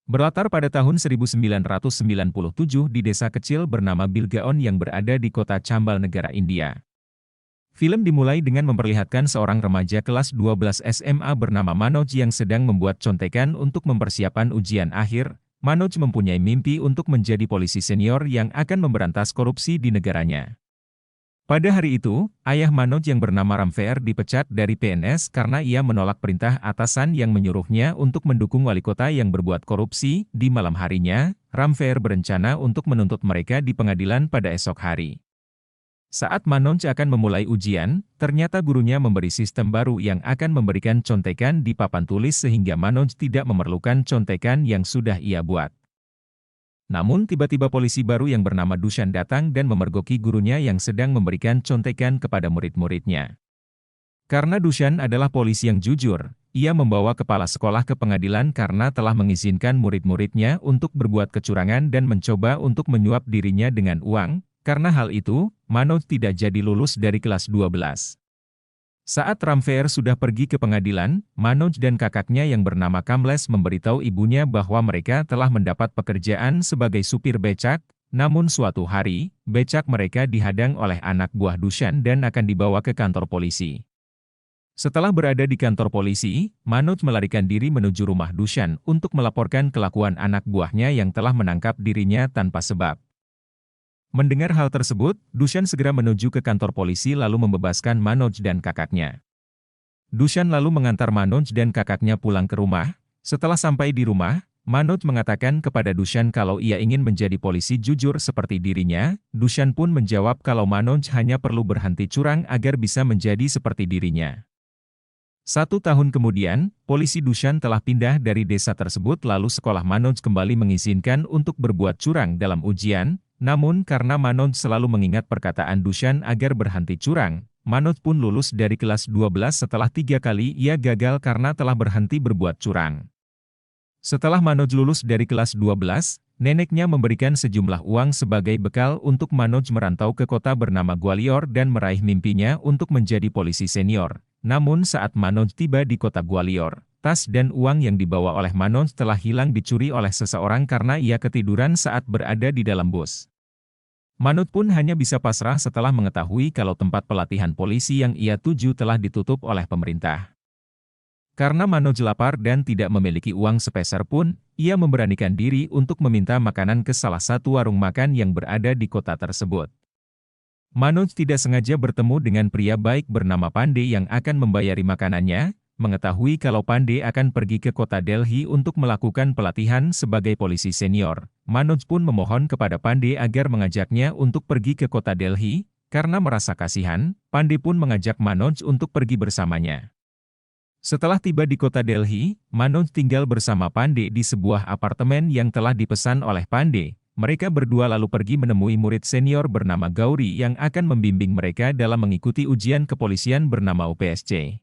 Berlatar pada tahun 1997 di desa kecil bernama Bilgaon yang berada di kota Chambal, negara India. Film dimulai dengan memperlihatkan seorang remaja kelas 12 SMA bernama Manoj yang sedang membuat contekan untuk mempersiapkan ujian akhir. Manoj mempunyai mimpi untuk menjadi polisi senior yang akan memberantas korupsi di negaranya. Pada hari itu, ayah Manoj yang bernama Ramfer dipecat dari PNS karena ia menolak perintah atasan yang menyuruhnya untuk mendukung wali kota yang berbuat korupsi. Di malam harinya, Ramfer berencana untuk menuntut mereka di pengadilan pada esok hari. Saat Manoj akan memulai ujian, ternyata gurunya memberi sistem baru yang akan memberikan contekan di papan tulis sehingga Manoj tidak memerlukan contekan yang sudah ia buat. Namun tiba-tiba polisi baru yang bernama Dushan datang dan memergoki gurunya yang sedang memberikan contekan kepada murid-muridnya. Karena Dushan adalah polisi yang jujur, ia membawa kepala sekolah ke pengadilan karena telah mengizinkan murid-muridnya untuk berbuat kecurangan dan mencoba untuk menyuap dirinya dengan uang. Karena hal itu, Manoj tidak jadi lulus dari kelas 12. Saat Ramfer sudah pergi ke pengadilan, Manoj dan kakaknya yang bernama Kamles memberitahu ibunya bahwa mereka telah mendapat pekerjaan sebagai supir becak, namun suatu hari, becak mereka dihadang oleh anak buah Dushan dan akan dibawa ke kantor polisi. Setelah berada di kantor polisi, Manoj melarikan diri menuju rumah Dushan untuk melaporkan kelakuan anak buahnya yang telah menangkap dirinya tanpa sebab. Mendengar hal tersebut, Dushan segera menuju ke kantor polisi lalu membebaskan Manoj dan kakaknya. Dushan lalu mengantar Manoj dan kakaknya pulang ke rumah. Setelah sampai di rumah, Manoj mengatakan kepada Dushan kalau ia ingin menjadi polisi jujur seperti dirinya. Dushan pun menjawab kalau Manoj hanya perlu berhenti curang agar bisa menjadi seperti dirinya. 1 tahun kemudian, polisi Dushan telah pindah dari desa tersebut lalu sekolah Manoj kembali mengizinkan untuk berbuat curang dalam ujian. Namun karena Manoj selalu mengingat perkataan Dushan agar berhenti curang, Manoj pun lulus dari kelas 12 setelah 3 kali ia gagal karena telah berhenti berbuat curang. Setelah Manoj lulus dari kelas 12, neneknya memberikan sejumlah uang sebagai bekal untuk Manoj merantau ke kota bernama Gwalior dan meraih mimpinya untuk menjadi polisi senior. Namun saat Manoj tiba di kota Gwalior, tas dan uang yang dibawa oleh Manoj telah hilang dicuri oleh seseorang karena ia ketiduran saat berada di dalam bus. Manoj pun hanya bisa pasrah setelah mengetahui kalau tempat pelatihan polisi yang ia tuju telah ditutup oleh pemerintah. Karena Manoj lapar dan tidak memiliki uang sepeser pun, ia memberanikan diri untuk meminta makanan ke salah satu warung makan yang berada di kota tersebut. Manoj tidak sengaja bertemu dengan pria baik bernama Pandey yang akan membayari makanannya. Mengetahui kalau Pandey akan pergi ke kota Delhi untuk melakukan pelatihan sebagai polisi senior, Manoj pun memohon kepada Pandey agar mengajaknya untuk pergi ke kota Delhi. Karena merasa kasihan, Pandey pun mengajak Manoj untuk pergi bersamanya. Setelah tiba di kota Delhi, Manoj tinggal bersama Pandey di sebuah apartemen yang telah dipesan oleh Pandey. Mereka berdua lalu pergi menemui murid senior bernama Gauri yang akan membimbing mereka dalam mengikuti ujian kepolisian bernama UPSC.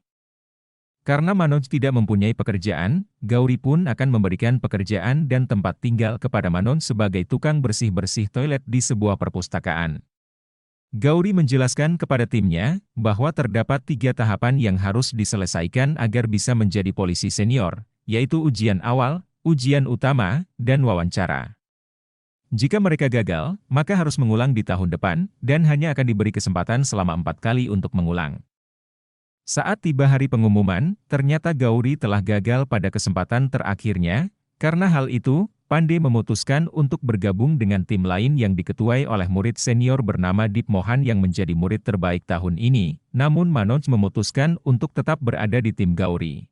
Karena Manoj tidak mempunyai pekerjaan, Gauri pun akan memberikan pekerjaan dan tempat tinggal kepada Manoj sebagai tukang bersih-bersih toilet di sebuah perpustakaan. Gauri menjelaskan kepada timnya bahwa terdapat 3 tahapan yang harus diselesaikan agar bisa menjadi polisi senior, yaitu ujian awal, ujian utama, dan wawancara. Jika mereka gagal, maka harus mengulang di tahun depan, dan hanya akan diberi kesempatan selama 4 kali untuk mengulang. Saat tiba hari pengumuman, ternyata Gauri telah gagal pada kesempatan terakhirnya. Karena hal itu, Pandey memutuskan untuk bergabung dengan tim lain yang diketuai oleh murid senior bernama Deep Mohan yang menjadi murid terbaik tahun ini. Namun Manoj memutuskan untuk tetap berada di tim Gauri.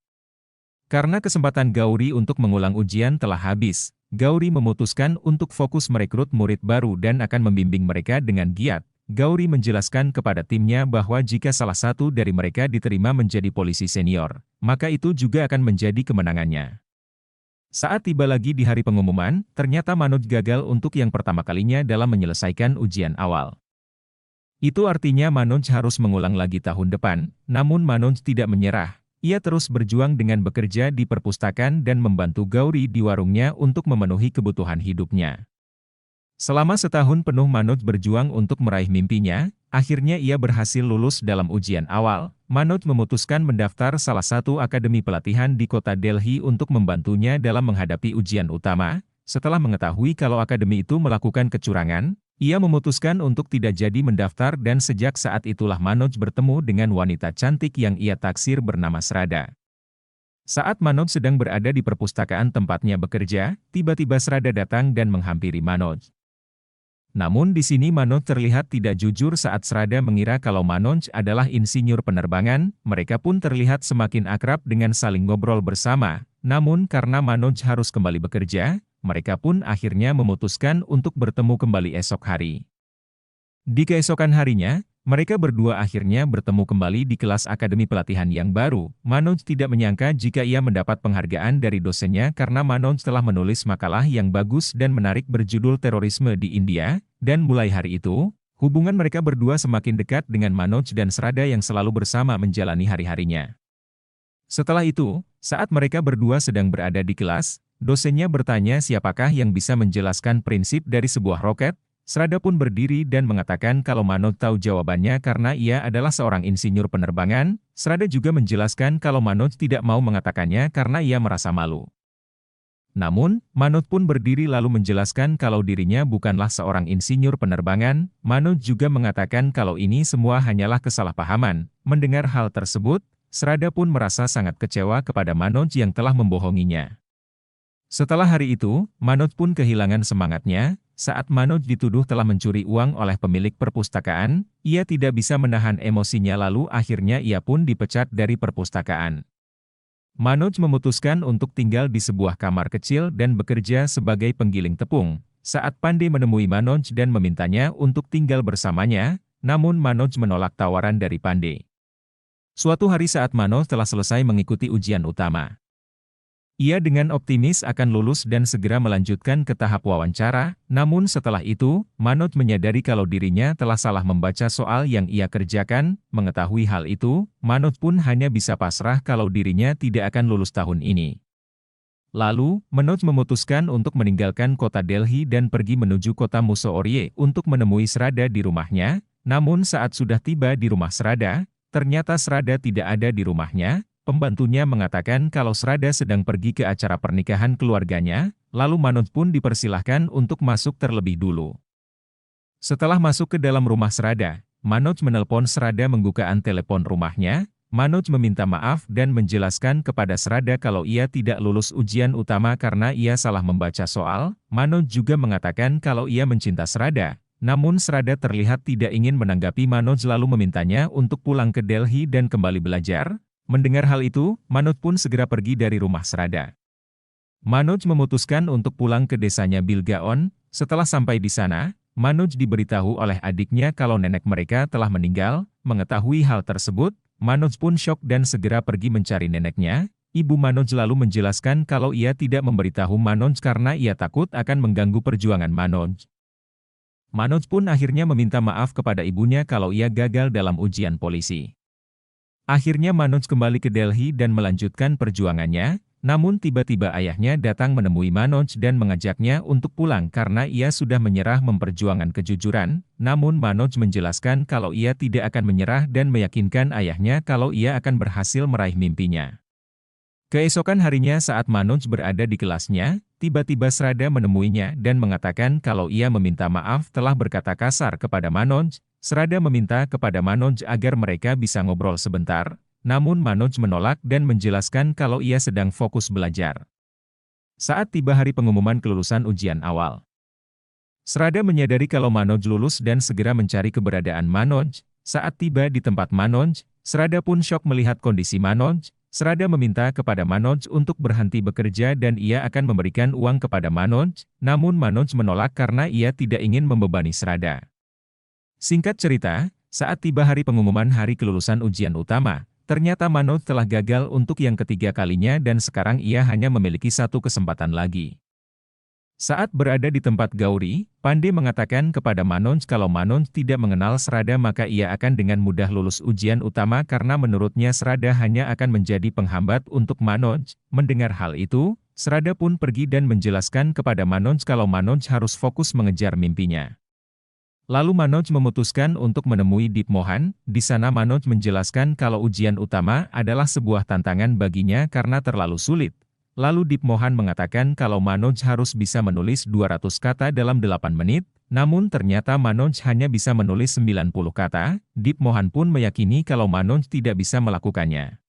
Karena kesempatan Gauri untuk mengulang ujian telah habis, Gauri memutuskan untuk fokus merekrut murid baru dan akan membimbing mereka dengan giat. Gauri menjelaskan kepada timnya bahwa jika salah satu dari mereka diterima menjadi polisi senior, maka itu juga akan menjadi kemenangannya. Saat tiba lagi di hari pengumuman, ternyata Manoj gagal untuk yang pertama kalinya dalam menyelesaikan ujian awal. Itu artinya Manoj harus mengulang lagi tahun depan, namun Manoj tidak menyerah. Ia terus berjuang dengan bekerja di perpustakaan dan membantu Gauri di warungnya untuk memenuhi kebutuhan hidupnya. Selama setahun penuh Manoj berjuang untuk meraih mimpinya, akhirnya ia berhasil lulus dalam ujian awal. Manoj memutuskan mendaftar salah satu akademi pelatihan di kota Delhi untuk membantunya dalam menghadapi ujian utama. Setelah mengetahui kalau akademi itu melakukan kecurangan, ia memutuskan untuk tidak jadi mendaftar dan sejak saat itulah Manoj bertemu dengan wanita cantik yang ia taksir bernama Srada. Saat Manoj sedang berada di perpustakaan tempatnya bekerja, tiba-tiba Srada datang dan menghampiri Manoj. Namun di sini Manoj terlihat tidak jujur saat Srada mengira kalau Manoj adalah insinyur penerbangan, mereka pun terlihat semakin akrab dengan saling ngobrol bersama. Namun karena Manoj harus kembali bekerja, mereka pun akhirnya memutuskan untuk bertemu kembali esok hari. Di keesokan harinya, mereka berdua akhirnya bertemu kembali di kelas akademi pelatihan yang baru. Manoj tidak menyangka jika ia mendapat penghargaan dari dosennya karena Manoj telah menulis makalah yang bagus dan menarik berjudul Terorisme di India, dan mulai hari itu, hubungan mereka berdua semakin dekat dengan Manoj dan Srada yang selalu bersama menjalani hari-harinya. Setelah itu, saat mereka berdua sedang berada di kelas, dosennya bertanya siapakah yang bisa menjelaskan prinsip dari sebuah roket. Srada pun berdiri dan mengatakan kalau Manoj tahu jawabannya karena ia adalah seorang insinyur penerbangan. Srada juga menjelaskan kalau Manoj tidak mau mengatakannya karena ia merasa malu. Namun, Manoj pun berdiri lalu menjelaskan kalau dirinya bukanlah seorang insinyur penerbangan. Manoj juga mengatakan kalau ini semua hanyalah kesalahpahaman. Mendengar hal tersebut, Srada pun merasa sangat kecewa kepada Manoj yang telah membohonginya. Setelah hari itu, Manoj pun kehilangan semangatnya. Saat Manoj dituduh telah mencuri uang oleh pemilik perpustakaan, ia tidak bisa menahan emosinya lalu akhirnya ia pun dipecat dari perpustakaan. Manoj memutuskan untuk tinggal di sebuah kamar kecil dan bekerja sebagai penggiling tepung. Saat Pandey menemui Manoj dan memintanya untuk tinggal bersamanya, namun Manoj menolak tawaran dari Pandey. Suatu hari saat Manoj telah selesai mengikuti ujian utama, ia dengan optimis akan lulus dan segera melanjutkan ke tahap wawancara, namun setelah itu, Manoj menyadari kalau dirinya telah salah membaca soal yang ia kerjakan. Mengetahui hal itu, Manoj pun hanya bisa pasrah kalau dirinya tidak akan lulus tahun ini. Lalu, Manoj memutuskan untuk meninggalkan kota Delhi dan pergi menuju kota Mussoorie untuk menemui Srada di rumahnya, namun saat sudah tiba di rumah Srada, ternyata Srada tidak ada di rumahnya. Pembantunya mengatakan kalau Srada sedang pergi ke acara pernikahan keluarganya, lalu Manoj pun dipersilahkan untuk masuk terlebih dulu. Setelah masuk ke dalam rumah Srada, Manoj menelpon Srada menggunakan telepon rumahnya. Manoj meminta maaf dan menjelaskan kepada Srada kalau ia tidak lulus ujian utama karena ia salah membaca soal. Manoj juga mengatakan kalau ia mencinta Srada. Namun Srada terlihat tidak ingin menanggapi Manoj lalu memintanya untuk pulang ke Delhi dan kembali belajar. Mendengar hal itu, Manoj pun segera pergi dari rumah Srada. Manoj memutuskan untuk pulang ke desanya Bilgaon. Setelah sampai di sana, Manoj diberitahu oleh adiknya kalau nenek mereka telah meninggal. Mengetahui hal tersebut, Manoj pun syok dan segera pergi mencari neneknya. Ibu Manoj lalu menjelaskan kalau ia tidak memberitahu Manoj karena ia takut akan mengganggu perjuangan Manoj. Manoj pun akhirnya meminta maaf kepada ibunya kalau ia gagal dalam ujian polisi. Akhirnya Manoj kembali ke Delhi dan melanjutkan perjuangannya, namun tiba-tiba ayahnya datang menemui Manoj dan mengajaknya untuk pulang karena ia sudah menyerah memperjuangkan kejujuran, namun Manoj menjelaskan kalau ia tidak akan menyerah dan meyakinkan ayahnya kalau ia akan berhasil meraih mimpinya. Keesokan harinya saat Manoj berada di kelasnya, tiba-tiba Srada menemuinya dan mengatakan kalau ia meminta maaf telah berkata kasar kepada Manoj. Srada meminta kepada Manoj agar mereka bisa ngobrol sebentar, namun Manoj menolak dan menjelaskan kalau ia sedang fokus belajar. Saat tiba hari pengumuman kelulusan ujian awal, Srada menyadari kalau Manoj lulus dan segera mencari keberadaan Manoj. Saat tiba di tempat Manoj, Srada pun syok melihat kondisi Manoj. Srada meminta kepada Manoj untuk berhenti bekerja dan ia akan memberikan uang kepada Manoj, namun Manoj menolak karena ia tidak ingin membebani Srada. Singkat cerita, saat tiba hari pengumuman hari kelulusan ujian utama, ternyata Manoj telah gagal untuk yang ketiga kalinya dan sekarang ia hanya memiliki satu kesempatan lagi. Saat berada di tempat Gauri, Pandey mengatakan kepada Manoj kalau Manoj tidak mengenal Srada maka ia akan dengan mudah lulus ujian utama karena menurutnya Srada hanya akan menjadi penghambat untuk Manoj. Mendengar hal itu, Srada pun pergi dan menjelaskan kepada Manoj kalau Manoj harus fokus mengejar mimpinya. Lalu Manoj memutuskan untuk menemui Deep Mohan. Di sana Manoj menjelaskan kalau ujian utama adalah sebuah tantangan baginya karena terlalu sulit. Lalu Deep Mohan mengatakan kalau Manoj harus bisa menulis 200 kata dalam 8 menit, namun ternyata Manoj hanya bisa menulis 90 kata. Deep Mohan pun meyakini kalau Manoj tidak bisa melakukannya.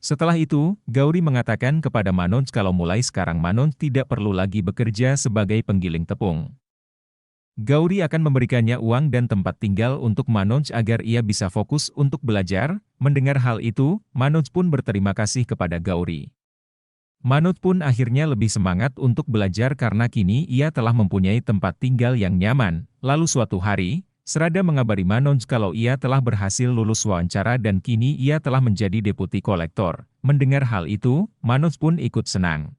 Setelah itu, Gauri mengatakan kepada Manoj kalau mulai sekarang Manoj tidak perlu lagi bekerja sebagai penggiling tepung. Gauri akan memberikannya uang dan tempat tinggal untuk Manoj agar ia bisa fokus untuk belajar. Mendengar hal itu, Manoj pun berterima kasih kepada Gauri. Manoj pun akhirnya lebih semangat untuk belajar karena kini ia telah mempunyai tempat tinggal yang nyaman. Lalu suatu hari, Srada mengabari Manoj kalau ia telah berhasil lulus wawancara dan kini ia telah menjadi deputi kolektor. Mendengar hal itu, Manoj pun ikut senang.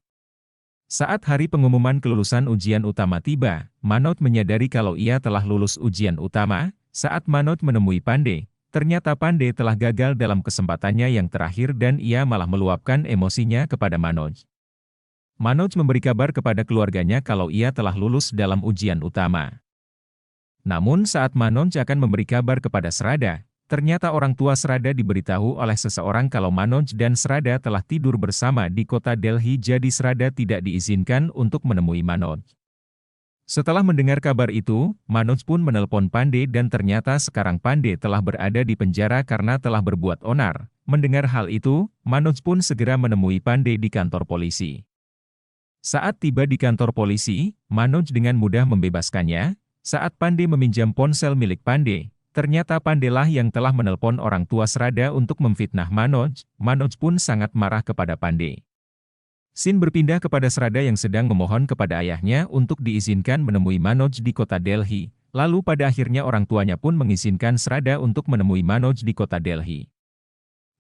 Saat hari pengumuman kelulusan ujian utama tiba, Manoj menyadari kalau ia telah lulus ujian utama. Saat Manoj menemui Pandey, ternyata Pandey telah gagal dalam kesempatannya yang terakhir dan ia malah meluapkan emosinya kepada Manoj. Manoj memberi kabar kepada keluarganya kalau ia telah lulus dalam ujian utama. Namun saat Manoj akan memberi kabar kepada Srada, ternyata orang tua Srada diberitahu oleh seseorang kalau Manoj dan Srada telah tidur bersama di kota Delhi, jadi Srada tidak diizinkan untuk menemui Manoj. Setelah mendengar kabar itu, Manoj pun menelpon Pandey dan ternyata sekarang Pandey telah berada di penjara karena telah berbuat onar. Mendengar hal itu, Manoj pun segera menemui Pandey di kantor polisi. Saat tiba di kantor polisi, Manoj dengan mudah membebaskannya. Saat Pandey meminjam ponsel milik Pandey, ternyata Pandey lah yang telah menelpon orang tua Srada untuk memfitnah Manoj. Manoj pun sangat marah kepada Pandey. Scene berpindah kepada Srada yang sedang memohon kepada ayahnya untuk diizinkan menemui Manoj di kota Delhi. Lalu pada akhirnya orang tuanya pun mengizinkan Srada untuk menemui Manoj di kota Delhi.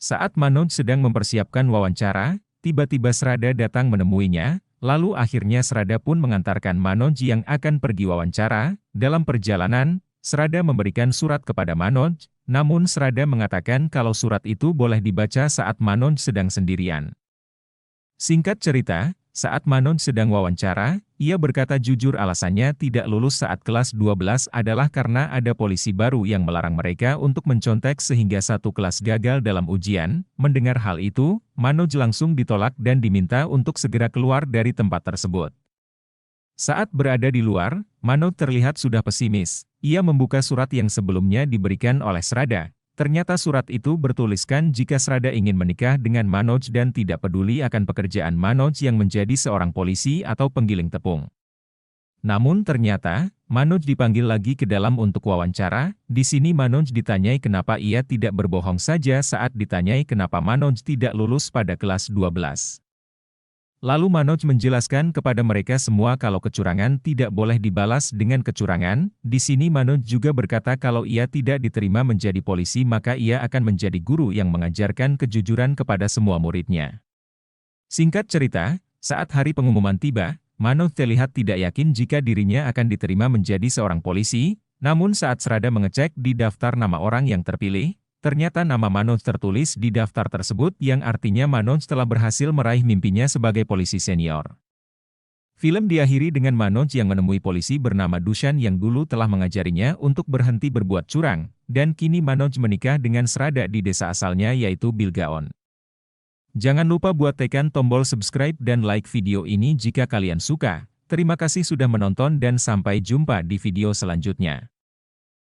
Saat Manoj sedang mempersiapkan wawancara, tiba-tiba Srada datang menemuinya. Lalu akhirnya Srada pun mengantarkan Manoj yang akan pergi wawancara. Dalam perjalanan, Srada memberikan surat kepada Manoj, namun Srada mengatakan kalau surat itu boleh dibaca saat Manoj sedang sendirian. Singkat cerita, saat Manoj sedang wawancara, ia berkata jujur alasannya tidak lulus saat kelas 12 adalah karena ada polisi baru yang melarang mereka untuk mencontek sehingga satu kelas gagal dalam ujian. Mendengar hal itu, Manoj langsung ditolak dan diminta untuk segera keluar dari tempat tersebut. Saat berada di luar, Manoj terlihat sudah pesimis. Ia membuka surat yang sebelumnya diberikan oleh Srada. Ternyata surat itu bertuliskan jika Srada ingin menikah dengan Manoj dan tidak peduli akan pekerjaan Manoj yang menjadi seorang polisi atau penggiling tepung. Namun ternyata, Manoj dipanggil lagi ke dalam untuk wawancara. Di sini Manoj ditanyai kenapa ia tidak berbohong saja saat ditanyai kenapa Manoj tidak lulus pada kelas 12. Lalu Manoj menjelaskan kepada mereka semua kalau kecurangan tidak boleh dibalas dengan kecurangan. Di sini Manoj juga berkata kalau ia tidak diterima menjadi polisi maka ia akan menjadi guru yang mengajarkan kejujuran kepada semua muridnya. Singkat cerita, saat hari pengumuman tiba, Manoj terlihat tidak yakin jika dirinya akan diterima menjadi seorang polisi. Namun saat Srada mengecek di daftar nama orang yang terpilih, ternyata nama Manoj tertulis di daftar tersebut yang artinya Manoj telah berhasil meraih mimpinya sebagai polisi senior. Film diakhiri dengan Manoj yang menemui polisi bernama Dushan yang dulu telah mengajarinya untuk berhenti berbuat curang, dan kini Manoj menikah dengan Srada di desa asalnya yaitu Bilgaon. Jangan lupa buat tekan tombol subscribe dan like video ini jika kalian suka. Terima kasih sudah menonton dan sampai jumpa di video selanjutnya.